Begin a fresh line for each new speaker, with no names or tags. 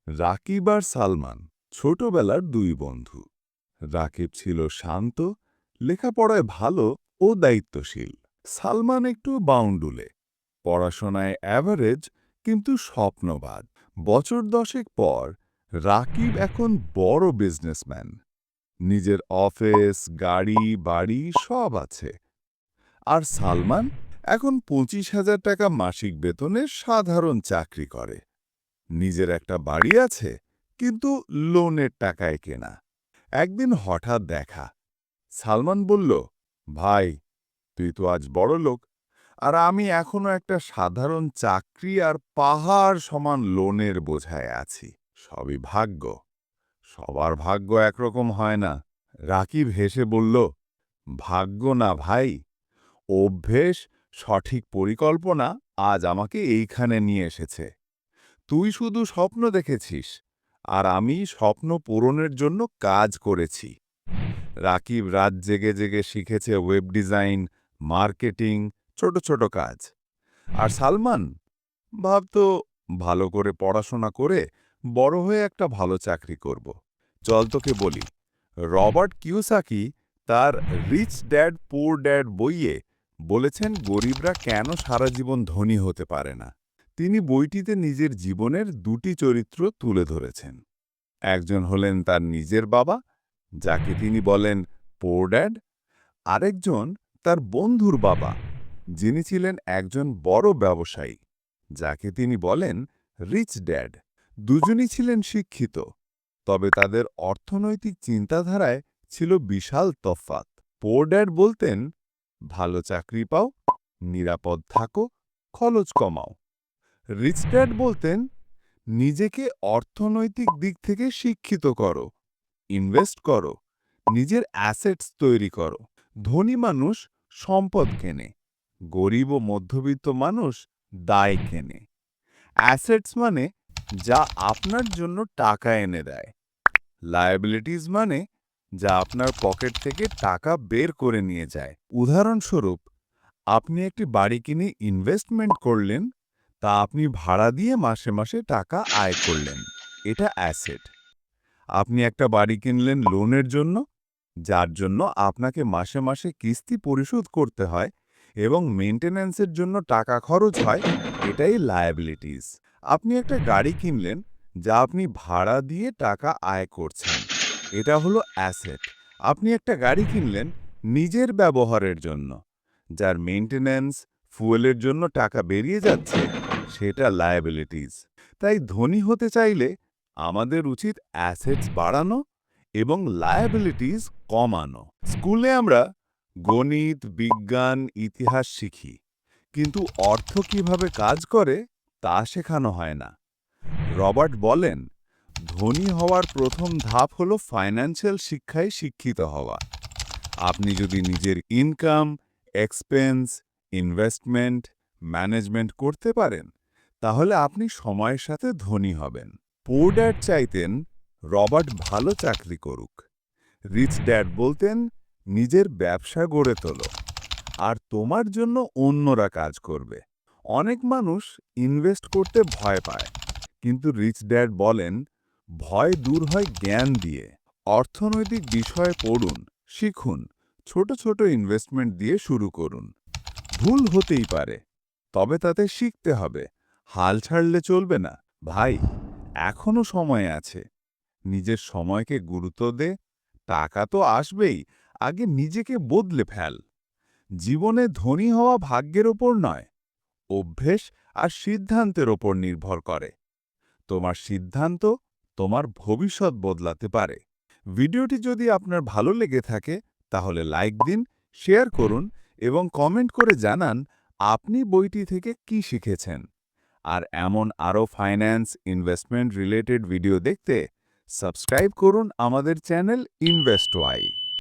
রাকিব আর সালমান ছোটবেলার দুই বন্ধু। রাকিব ছিল শান্ত, লেখাপড়ায় ভালো ও দায়িত্বশীল। সালমান একটু বাউন্ডুলে, পড়াশোনায় অ্যাভারেজ কিন্তু স্বপ্নবাদ। বছর 10 পর রাকিব এখন বড় বিজনেসম্যান। নিজের অফিস, গাড়ি, বাড়ি সব আছে। আর সালমান এখন 25,000 টাকা মাসিক বেতনে সাধারণ চাকরি করে। নিজের একটা বাড়ি আছে, কিন্তু লোনের টাকায় কেনা। একদিন হঠাৎ দেখা। সালমান বলল, ভাই, তুই তো আজ বড় লোক, আর আমি এখনো একটা সাধারণ চাকরি আর পাহাড় সমান লোনের বোঝায় আছি। সবই ভাগ্য। সবার ভাগ্য একরকম হয় না। রাকিব হেসে বলল, ভাগ্য না ভাই, অভ্যেস, সঠিক পরিকল্পনা আজ আমাকে এইখানে নিয়ে এসেছে। তুই শুধু স্বপ্ন দেখেছিস, আর আমি স্বপ্ন পূরণের জন্য কাজ করেছি। রাকিব রাত জেগে জেগে শিখেছে ওয়েব ডিজাইন, মার্কেটিং, ছোট ছোট কাজ। আর সালমান ভাবত, ভালো করে পড়াশোনা করে বড় হয়ে একটা ভালো চাকরি করব। চল তোকে বলি, রবার্ট কিওসাকি তার রিচ ড্যাড পুর ড্যাড বইয়ে বলেছেন গরিবরা কেন সারা জীবন ধনী হতে পারে না। তিনি বইটিতে নিজের জীবনের দুটি চরিত্র তুলে ধরেছেন। একজন হলেন তার নিজের বাবা, যাকে তিনি বলেন পোর ড্যাড। আরেকজন তার বন্ধুর বাবা, যিনি ছিলেন একজন বড় ব্যবসায়ী, যাকে তিনি বলেন রিচ ড্যাড। দুজনই ছিলেন শিক্ষিত, তবে তাদের অর্থনৈতিক চিন্তাধারায় ছিল বিশাল তফাৎ। পোর ড্যাড বলতেন, ভালো চাকরি পাও, নিরাপদ থাকো, খরচ কমাও। রিচ ড্যাড বলতেন, নিজেকে অর্থনৈতিক দিক থেকে শিক্ষিত করো, ইনভেস্ট করো, নিজের অ্যাসেটস তৈরি করো। ধনী মানুষ সম্পদ কেনে, গরিব ও মধ্যবিত্ত মানুষ দায় কেনে। অ্যাসেটস মানে যা আপনার জন্য টাকা এনে দেয়। লায়াবিলিটিস মানে যা আপনার পকেট থেকে টাকা বের করে নিয়ে যায়। উদাহরণস্বরূপ, আপনি একটি বাড়ি কিনে ইনভেস্টমেন্ট করলেন, তা আপনি ভাড়া দিয়ে মাসে মাসে টাকা আয় করলেন। এটা অ্যাসেট। আপনি একটা বাড়ি কিনলেন লোনের জন্য, যার জন্য আপনাকে মাসে মাসে কিস্তি পরিশোধ করতে হয় এবং মেইনটেন্যান্সের জন্য টাকা খরচ হয়। এটাই লায়াবিলিটিস। আপনি একটা গাড়ি কিনলেন, যা আপনি ভাড়া দিয়ে টাকা আয় করছেন। এটা হলো অ্যাসেট। আপনি একটা গাড়ি কিনলেন নিজের ব্যবহারের জন্য, যার মেইনটেন্যান্স, ফুয়েলের জন্য টাকা বেরিয়ে যাচ্ছে, সেটা লায়াবিলিটিস। তাই ধনী হতে চাইলে আমাদের উচিত অ্যাসেটস বাড়ানো এবং লায়াবিলিটিস কমানো। স্কুলে আমরা গণিত, বিজ্ঞান, ইতিহাস শিখি, কিন্তু অর্থ কিভাবে কাজ করে তা শেখানো হয় না। রবার্ট বলেন, ধনী হওয়ার প্রথম ধাপ হলো ফাইন্যান্সিয়াল শিক্ষায় শিক্ষিত হওয়া। আপনি যদি নিজের ইনকাম, এক্সপেন্স, ইনভেস্টমেন্ট, ম্যানেজমেন্ট করতে পারেন, তাহলে আপনি সময়ের সাথে ধনী হবেন। পোর ড্যাড চাইতেন রবার্ট ভালো চাকরি করুক। রিচ ড্যাড বলতেন, নিজের ব্যবসা গড়ে তোলো, আর তোমার জন্য অন্যরা কাজ করবে। অনেক মানুষ ইনভেস্ট করতে ভয় পায়, কিন্তু রিচ ড্যাড বলেন, ভয় দূর হয় জ্ঞান দিয়ে। অর্থনৈতিক বিষয়ে পড়ুন, শিখুন, ছোট ছোট ইনভেস্টমেন্ট দিয়ে শুরু করুন। ভুল হতেই পারে, তবে তাতে শিখতে হবে। হাল ছাড়লে চলবে না। ভাই, এখনো সময় আছে। নিজের সময়কে গুরুত্ব দে। টাকা তো আসবেই, আগে নিজেকে বদলে ফেল। জীবনে ধনী হওয়া ভাগ্যের ওপর নয়, অভ্যেস আর সিদ্ধান্তের ওপর নির্ভর করে। তোমার সিদ্ধান্ত তোমার ভবিষ্যৎ বদলাতে পারে। ভিডিওটি যদি আপনার ভালো লেগে থাকে, তাহলে লাইক দিন, শেয়ার করুন এবং কমেন্ট করে জানান আপনি বইটি থেকে কি শিখেছেন। আর এমন আরও ফাইন্যান্স, ইনভেস্টমেন্ট রিলেটেড ভিডিও দেখতে সাবস্ক্রাইব করুন আমাদের চ্যানেল ইনভেস্টওয়াই।